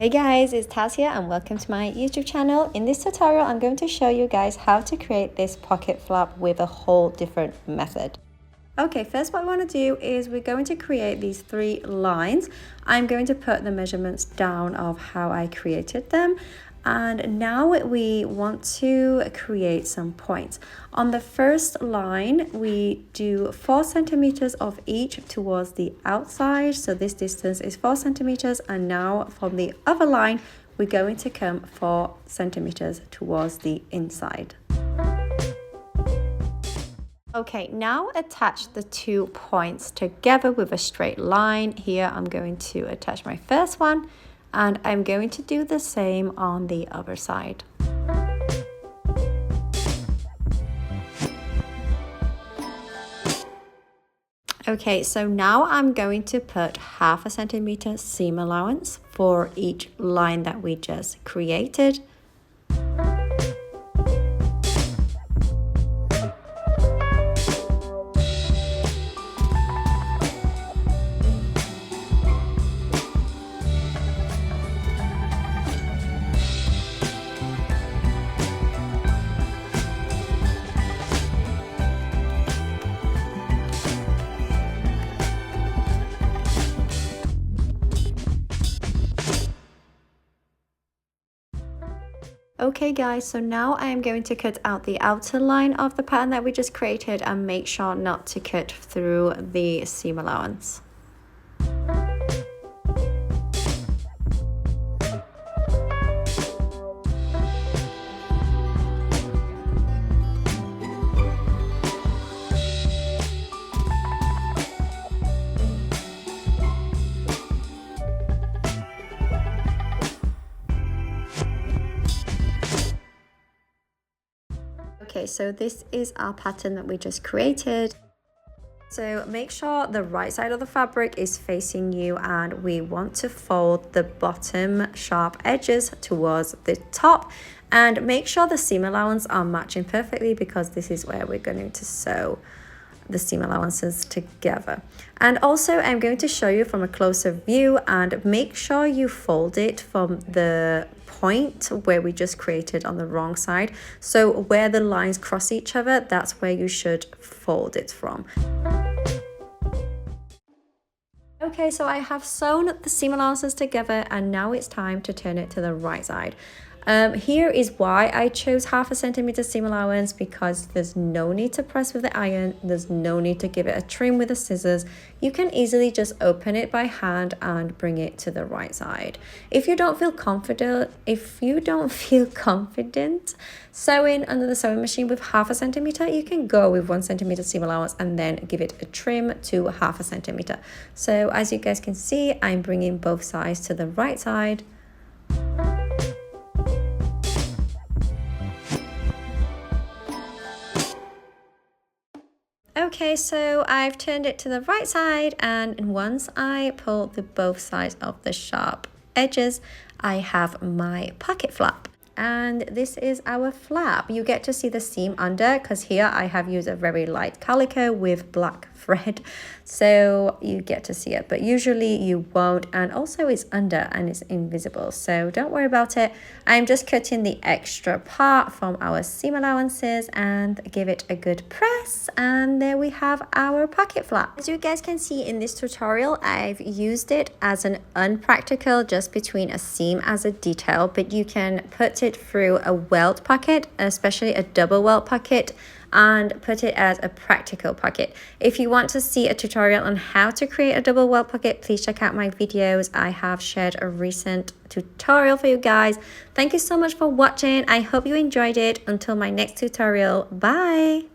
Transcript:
Hey guys, it's Taz here and welcome to my YouTube channel. In this tutorial, I'm going to show you guys how to create this pocket flap with a whole different method. Okay, first what we want to do is we're going to create these 3 lines. I'm going to put the measurements down of how I created them. And now we want to create some points. On the first line, we do 4 centimeters of each towards the outside. So this distance is 4 centimeters. And now from the other line, we're going to come 4 centimeters towards the inside. Okay, now attach the 2 points together with a straight line. Here I'm going to attach my first one and I'm going to do the same on the other side. Okay, so now I'm going to put 1/2 centimeter seam allowance for each line that we just created. Okay guys, so now I am going to cut out the outer line of the pattern that we just created and make sure not to cut through the seam allowance. Okay, so this is our pattern that we just created. So make sure the right side of the fabric is facing you and we want to fold the bottom sharp edges towards the top and make sure the seam allowance are matching perfectly because this is where we're going to sew the seam allowances together. And also I'm going to show you from a closer view and make sure you fold it from the point where we just created on the wrong side. So where the lines cross each other, that's where you should fold it from. Okay, so I have sewn the seam allowances together and now it's time to turn it to the right side. Here is why I chose 1/2 centimeter seam allowance, because there's no need to press with the iron, there's no need to give it a trim with the scissors. You can easily just open it by hand and bring it to the right side. If you don't feel confident sewing under the sewing machine with 1/2 centimeter, you can go with 1 centimeter seam allowance and then give it a trim to 1/2 centimeter. So as you guys can see, I'm bringing both sides to the right side. Okay, so I've turned it to the right side and once I pull both sides of the sharp edges, I have my pocket flap. And this is our flap. You get to see the seam under because here I have used a very light calico with black thread, so you get to see it, but usually you won't, and also it's under and it's invisible, so don't worry about it. I'm just cutting the extra part from our seam allowances and give it a good press, and there we have our pocket flap. As you guys can see in this tutorial, I've used it as an unpractical just between a seam as a detail, but you can put it through a welt pocket, especially a double welt pocket, and put it as a practical pocket. If you want to see a tutorial on how to create a double welt pocket, please check out my videos. I have shared a recent tutorial for you guys. Thank you so much for watching. I hope you enjoyed it. Until my next tutorial, bye.